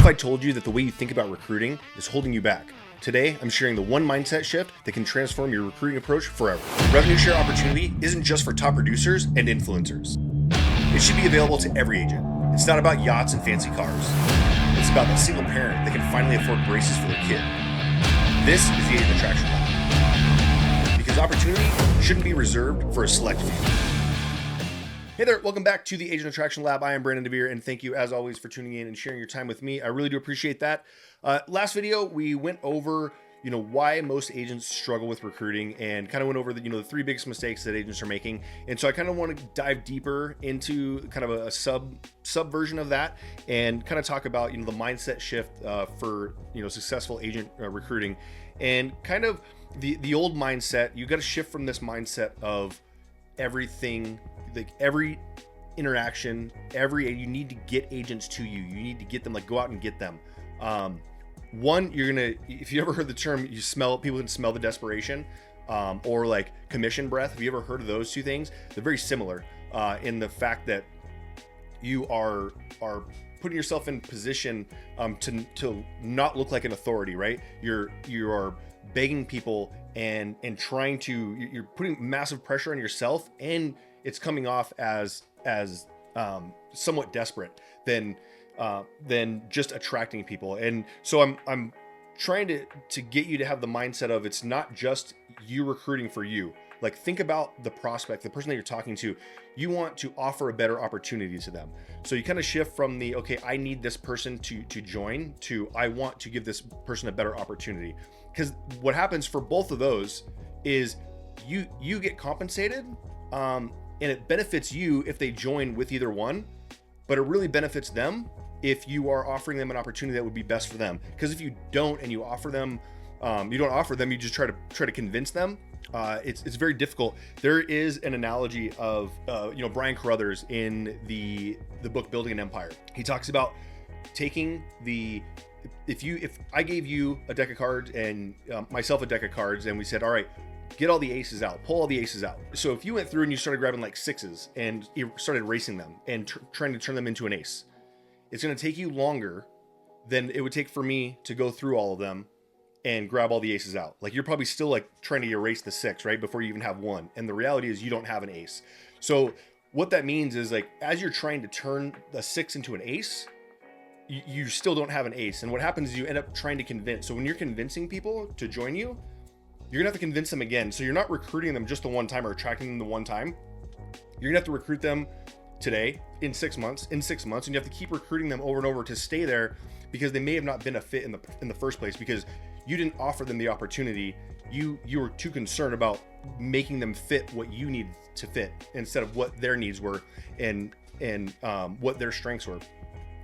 if I told you that the way you think about recruiting is holding you back? Today, I'm sharing the one mindset shift that can transform your recruiting approach forever. Revenue share opportunity isn't just for top producers and influencers. It should be available to every agent. It's not about yachts and fancy cars. It's about the single parent that can finally afford braces for their kid. This is the Agent Attraction Lab. Because opportunity shouldn't be reserved for a select few. Hey there, welcome back to the Agent Attraction Lab. I am Brandon DeVere, and thank you as always for tuning in and sharing your time with me. I really do appreciate that. Last video, we went over, why most agents struggle with recruiting and kind of went over the three biggest mistakes that agents are making. And so I kind of want to dive deeper into kind of a sub version of that and kind of talk about, the mindset shift for, successful agent recruiting, and kind of the old mindset. You got to shift from this mindset of everything, like every interaction, you need to get agents to you. You need to get them, like go out and get them. One, if you ever heard the term, people can smell the desperation, or like commission breath. Have you ever heard of those two things? They're very similar in the fact that you are putting yourself in position to not look like an authority, right? You are begging people and you're putting massive pressure on yourself, and it's coming off as somewhat desperate than just attracting people. And so I'm trying to get you to have the mindset of, it's not just you recruiting for you. Like, think about the prospect, the person that you're talking to. You want to offer a better opportunity to them. So you kind of shift from the, okay, I need this person to join, to I want to give this person a better opportunity. Because what happens for both of those is you get compensated, and it benefits you if they join with either one, but it really benefits them if you are offering them an opportunity that would be best for them. Because if you don't, and you offer them, you don't offer them, you just try to convince them. It's very difficult. There is an analogy of Brian Carruthers in the book Building an Empire. He talks about taking if I gave you a deck of cards and myself a deck of cards, and we said, all right, get all the aces out, pull all the aces out. So if you went through and you started grabbing like sixes and you started racing them and trying to turn them into an ace, it's going to take you longer than it would take for me to go through all of them and grab all the aces out. Like, you're probably still like trying to erase the six, right, before you even have one. And the reality is you don't have an ace. So what that means is, like, as you're trying to turn the six into an ace, you still don't have an ace. And what happens is you end up trying to convince. So when you're convincing people to join you, you're gonna have to convince them again. So you're not recruiting them just the one time or attracting them the one time. You're gonna have to recruit them today, in 6 months, and you have to keep recruiting them over and over to stay there, because they may have not been a fit in the first place, because you didn't offer them the opportunity. You were too concerned about making them fit what you needed to fit instead of what their needs were and what their strengths were.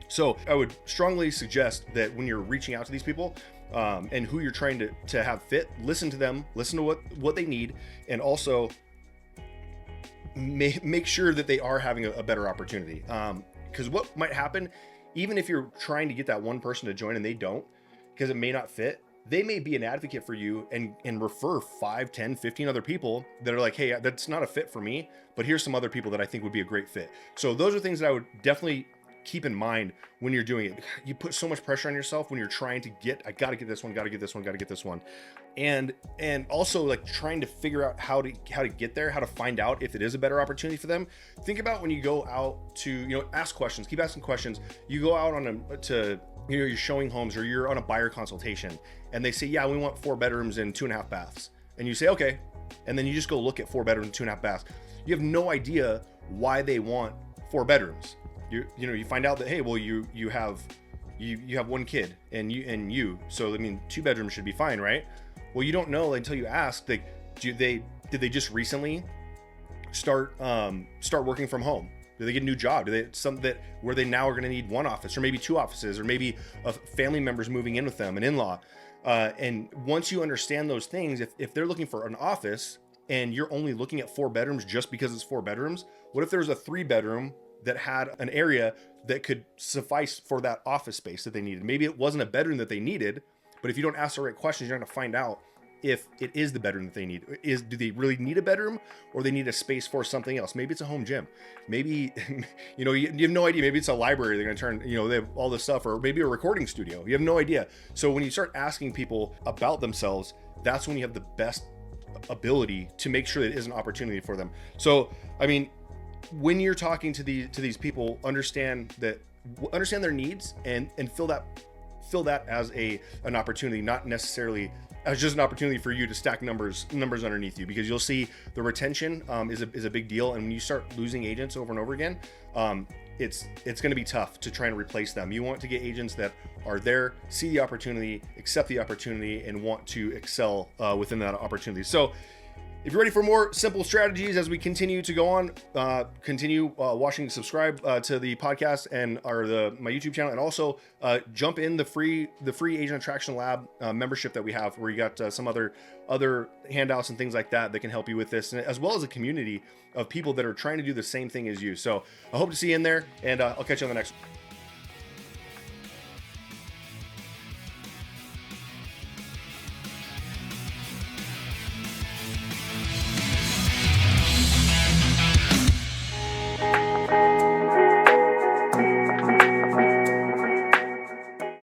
So I would strongly suggest that when you're reaching out to these people, and who you're trying to have fit, listen to them, listen to what they need, and also make sure that they are having a better opportunity. Because what might happen, even if you're trying to get that one person to join and they don't, because it may not fit, they may be an advocate for you and refer 5, 10, 15 other people that are like, hey, that's not a fit for me, but here's some other people that I think would be a great fit. So those are things that I would definitely keep in mind when you're doing it. You put so much pressure on yourself when you're trying to I gotta get this one, gotta get this one, gotta get this one. And also, like, trying to figure out how to get there, how to find out if it is a better opportunity for them. Think about when you go out to, ask questions, keep asking questions. You go out you're showing homes, or you're on a buyer consultation, and they say, yeah, we want 4 bedrooms and 2.5 baths. And you say, okay. And then you just go look at 4 bedrooms and 2.5 baths. You have no idea why they want 4 bedrooms. You find out that, hey, well, you have one kid and you, so I mean, 2 bedrooms should be fine, right? Well, you don't know until you ask. Like, did they just recently start working from home? Did they get a new job? Do they where they now are going to need 1 office, or maybe 2 offices, or maybe a family member's moving in with them, an in-law? And once you understand those things, if they're looking for an office and you're only looking at 4 bedrooms just because it's 4 bedrooms, what if there's a 3-bedroom that had an area that could suffice for that office space that they needed? Maybe it wasn't a bedroom that they needed, but if you don't ask the right questions, you're not going to find out if it is the bedroom that they need. Do they really need a bedroom, or they need a space for something else? Maybe it's a home gym. Maybe, you know, you have no idea. Maybe it's a library. They're going to turn, you know, they have all this stuff, or maybe a recording studio. You have no idea. So when you start asking people about themselves, that's when you have the best ability to make sure that it is an opportunity for them. So, I mean, when you're talking to these people, understand their needs and fill that as an opportunity, not necessarily as just an opportunity for you to stack numbers underneath you, because you'll see the retention is a big deal. And when you start losing agents over and over again, it's going to be tough to try and replace them. You want to get agents that are there, see the opportunity, accept the opportunity, and want to excel within that opportunity. So if you're ready for more simple strategies as we continue to go on, continue watching, subscribe to the podcast and my YouTube channel, and also jump in the free Agent Attraction Lab membership that we have, where you got some other handouts and things like that can help you with this, as well as a community of people that are trying to do the same thing as you. So I hope to see you in there, and I'll catch you on the next one.